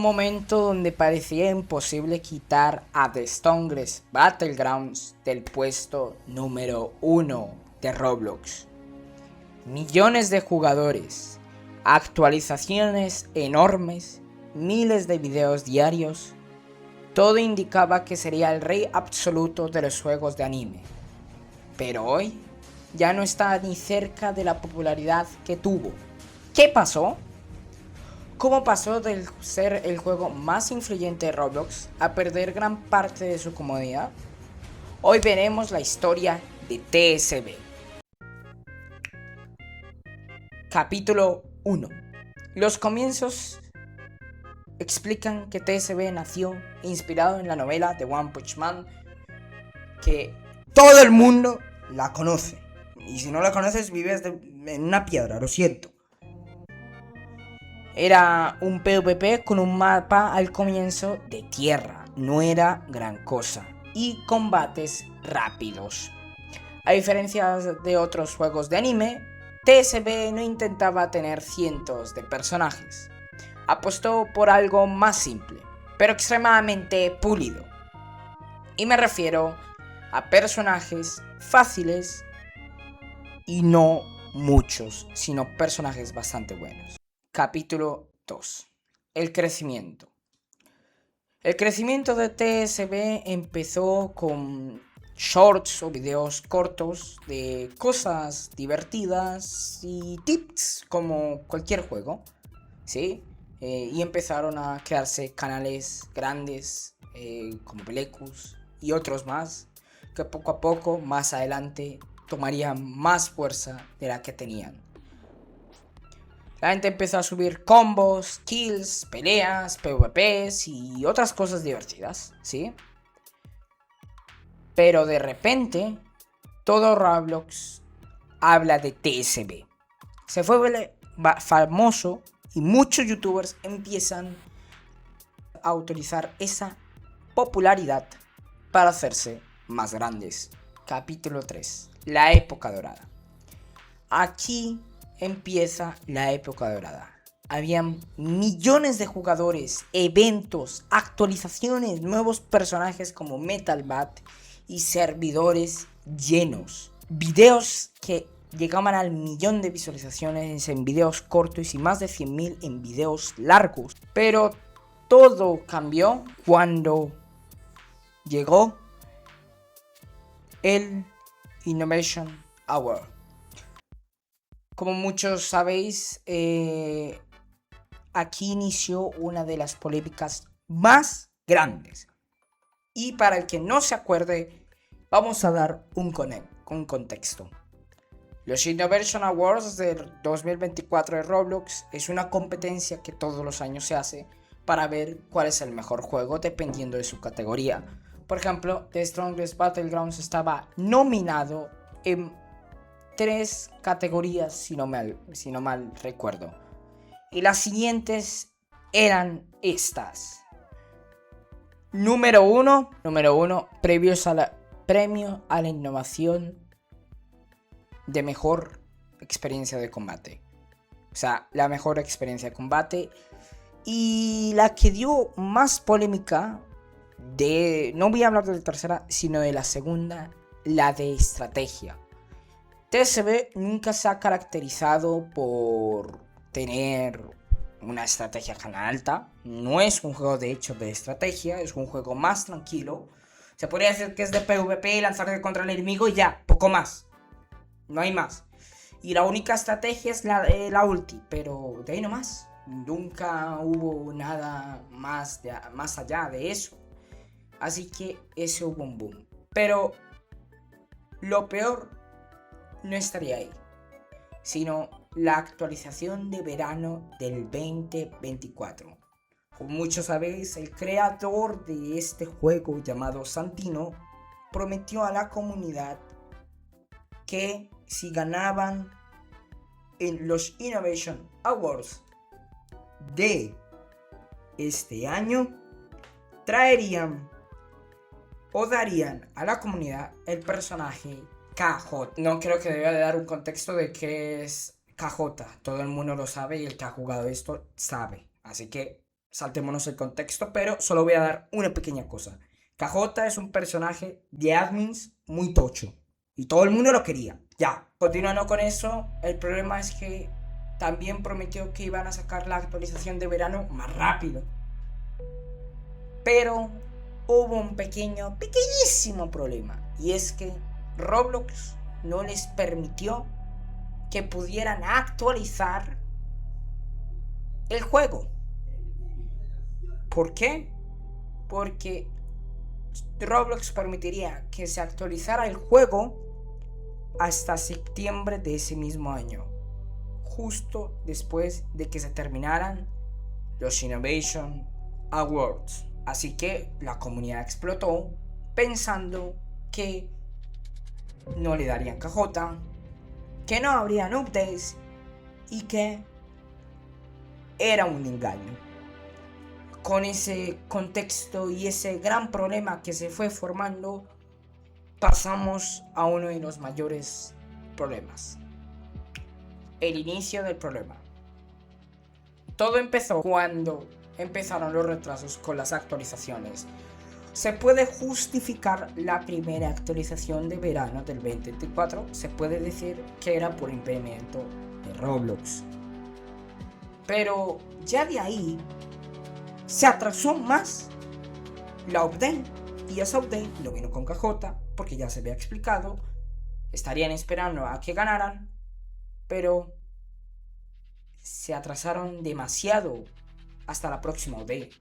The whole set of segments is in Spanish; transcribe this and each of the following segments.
un momento donde parecía imposible quitar a The Strongest Battlegrounds del puesto número 1 de Roblox. Millones de jugadores, actualizaciones enormes, miles de videos diarios, todo indicaba que sería el rey absoluto de los juegos de anime. Pero hoy ya no está ni cerca de la popularidad que tuvo. ¿Qué pasó? ¿Cómo pasó de ser el juego más influyente de Roblox a perder gran parte de su comodidad? Hoy veremos la historia de TSB. Capítulo 1. Los comienzos explican que TSB nació inspirado en la novela de One Punch Man, que todo el mundo la conoce. Y si no la conoces, vives en una piedra, lo siento. Era un PvP con un mapa al comienzo de tierra, no era gran cosa, y combates rápidos. A diferencia de otros juegos de anime, TSB no intentaba tener cientos de personajes. Apostó por algo más simple, pero extremadamente pulido. Y me refiero a personajes fáciles y no muchos, sino personajes bastante buenos. Capítulo 2. El crecimiento. El crecimiento de TSB empezó con shorts o videos cortos de cosas divertidas y tips como cualquier juego, ¿sí? Y empezaron a crearse canales grandes como Belecus y otros más que poco a poco más adelante tomarían más fuerza de la que tenían. La gente empezó a subir combos, kills, peleas, PvPs y otras cosas divertidas, ¿sí? Pero de repente, todo Roblox habla de TSB. Se fue famoso y muchos youtubers empiezan a utilizar esa popularidad para hacerse más grandes. Capítulo 3. La época dorada. Aquí empieza la época dorada. Habían millones de jugadores, eventos, actualizaciones, nuevos personajes como Metal Bat y servidores llenos. Videos que llegaban al 1.000.000 de visualizaciones en videos cortos y más de 100.000 en videos largos. Pero todo cambió cuando llegó el Innovation Award. Como muchos sabéis, aquí inició una de las polémicas más grandes. Y para el que no se acuerde, vamos a dar un contexto. Los Innovation Awards del 2024 de Roblox es una competencia que todos los años se hace para ver cuál es el mejor juego dependiendo de su categoría. Por ejemplo, The Strongest Battlegrounds estaba nominado en 3 categorías, si no mal recuerdo. Y las siguientes eran estas. Número 1, premio a la innovación de mejor experiencia de combate. O sea, la mejor experiencia de combate. Y la que dio más polémica no voy a hablar de la tercera, sino de la segunda, la de estrategia. TSB nunca se ha caracterizado por tener una estrategia tan alta. No es un juego de hecho de estrategia, es un juego más tranquilo. Se podría decir que es de PvP, lanzarte contra el enemigo y ya, poco más. No hay más. Y la única estrategia es la ulti, pero de ahí no más. Nunca hubo nada más allá de eso. Así que ese hubo un boom. Pero lo peor no estaría ahí, sino la actualización de verano del 2024. Como muchos sabéis, el creador de este juego llamado Santino prometió a la comunidad que si ganaban en los Innovation Awards de este año, traerían o darían a la comunidad el personaje KJ. No creo que deba de dar un contexto de qué es KJ. Todo el mundo lo sabe y el que ha jugado esto sabe. Así que saltémonos el contexto, pero solo voy a dar una pequeña cosa. KJ es un personaje de admins muy tocho. Y todo el mundo lo quería. Ya. Continuando con eso, el problema es que también prometió que iban a sacar la actualización de verano más rápido. Pero hubo un pequeñísimo problema. Y es que Roblox no les permitió que pudieran actualizar el juego. ¿Por qué? Porque Roblox permitiría que se actualizara el juego hasta septiembre de ese mismo año, justo después de que se terminaran los Innovation Awards. Así que la comunidad explotó pensando que no le darían KJ, que no habrían updates y que era un engaño. Con ese contexto y ese gran problema que se fue formando, pasamos a uno de los mayores problemas. El inicio del problema. Todo empezó cuando empezaron los retrasos con las actualizaciones. Se puede justificar la primera actualización de verano del 2024. Se puede decir que era por impedimento de Roblox. Pero ya de ahí se atrasó más la update. Y esa update no vino con KJ porque ya se había explicado. Estarían esperando a que ganaran, pero se atrasaron demasiado hasta la próxima update.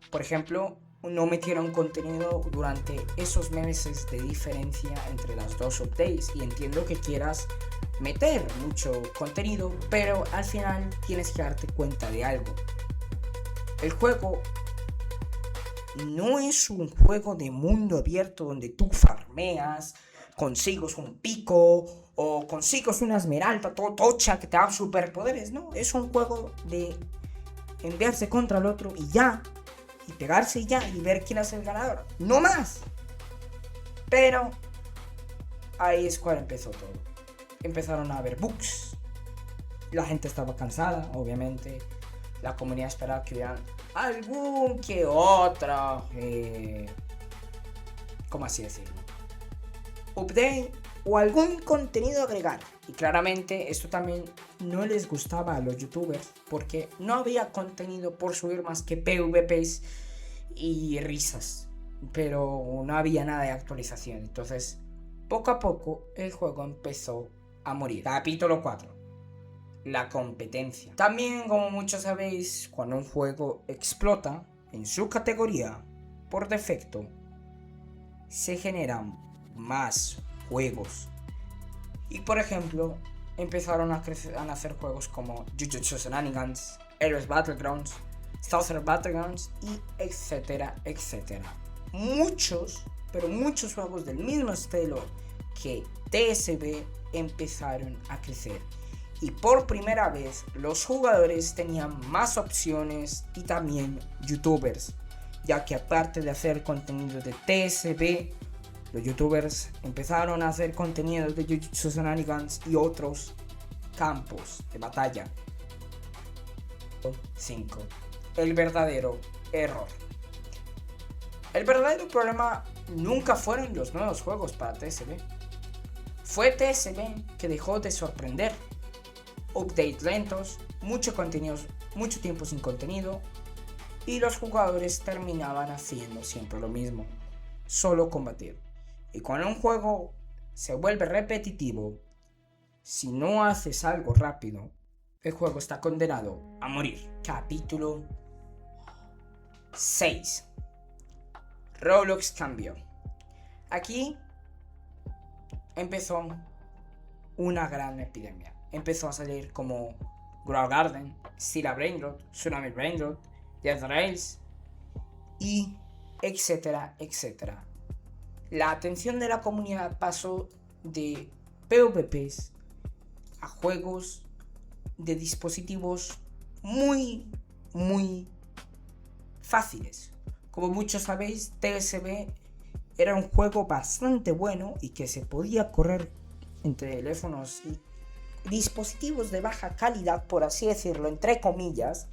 Por ejemplo, no metieron contenido durante esos meses de diferencia entre las dos updates. Y entiendo que quieras meter mucho contenido, pero al final tienes que darte cuenta de algo. El juego no es un juego de mundo abierto donde tú farmeas, consigues un pico o consigues una esmeralda todo tocha que te da superpoderes. No, es un juego de enviarse contra el otro y ya, y pegarse y ya, y ver quién es el ganador, no más. Pero ahí es cuando empezó todo. Empezaron a haber bugs, la gente estaba cansada, obviamente. La comunidad esperaba que hubieran algún que otro, ¿cómo así decirlo? Update o algún contenido agregar. Y claramente esto también no les gustaba a los youtubers porque no había contenido por subir más que PvPs y risas. Pero no había nada de actualización. Entonces, poco a poco el juego empezó a morir. Capítulo 4. La competencia. También, como muchos sabéis, cuando un juego explota en su categoría, por defecto, se generan más juegos. Y por ejemplo, empezaron a nacer juegos como Jujutsu Shenanigans, Heroes Battlegrounds, Saucer Battlegrounds y etcétera, etcétera. Muchos, pero muchos juegos del mismo estilo que TSB empezaron a crecer. Y por primera vez los jugadores tenían más opciones y también youtubers, ya que aparte de hacer contenido de TSB, los youtubers empezaron a hacer contenido de Jujutsu Shenanigans y otros campos de batalla. 5. El verdadero error. El verdadero problema nunca fueron los nuevos juegos para TSB. Fue TSB que dejó de sorprender. Updates lentos, mucho tiempo sin contenido, y los jugadores terminaban haciendo siempre lo mismo, solo combatir. Y cuando un juego se vuelve repetitivo, si no haces algo rápido, el juego está condenado a morir. Capítulo 6. Roblox cambió. Aquí empezó una gran epidemia. Empezó a salir como Grow Garden, Scylla Brainrot, Tsunami Brainrot, Death Rails y etcétera, etcétera. La atención de la comunidad pasó de PvPs a juegos de dispositivos muy fáciles. Como muchos sabéis, TSB era un juego bastante bueno y que se podía correr en teléfonos y dispositivos de baja calidad, por así decirlo, entre comillas.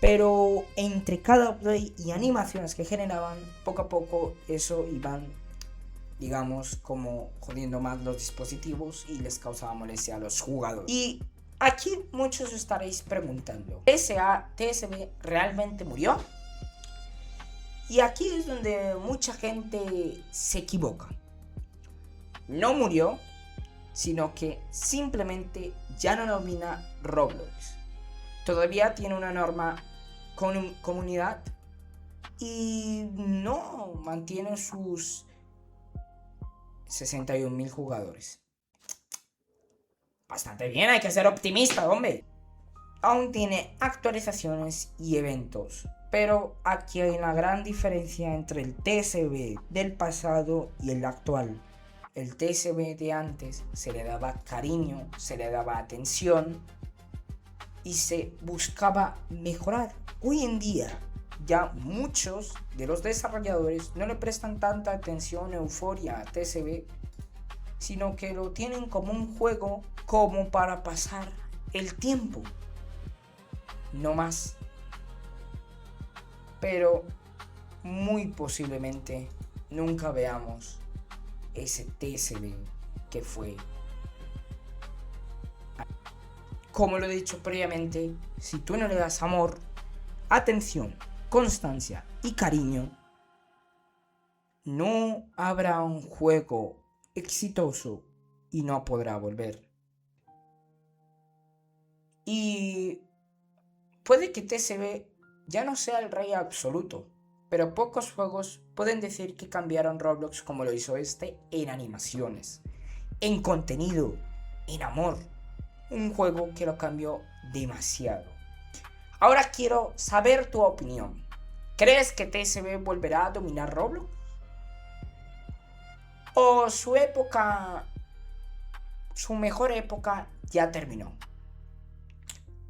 Pero entre cada update y animaciones que generaban, poco a poco eso iban, digamos, como jodiendo más los dispositivos y les causaba molestia a los jugadores. Y aquí muchos estaréis preguntando, ¿TSB realmente murió? Y aquí es donde mucha gente se equivoca. No murió, sino que simplemente ya no domina Roblox. Todavía tiene una enorme comunidad y no mantiene sus 61.000 jugadores. Bastante bien, hay que ser optimista, hombre. Aún tiene actualizaciones y eventos, pero aquí hay una gran diferencia entre el TSB del pasado y el actual. El TSB de antes se le daba cariño, se le daba atención y se buscaba mejorar. Hoy en día ya muchos de los desarrolladores no le prestan tanta atención, euforia a TSB, sino que lo tienen como un juego como para pasar el tiempo, no más. Pero muy posiblemente nunca veamos ese TSB que fue. Como lo he dicho previamente, si tú no le das amor, atención, constancia y cariño, no habrá un juego exitoso y no podrá volver. Y puede que TSB ya no sea el rey absoluto, pero pocos juegos pueden decir que cambiaron Roblox como lo hizo este en animaciones, en contenido, en amor. Un juego que lo cambió demasiado. Ahora quiero saber tu opinión. ¿Crees que TSB volverá a dominar Roblox? ¿O su mejor época ya terminó?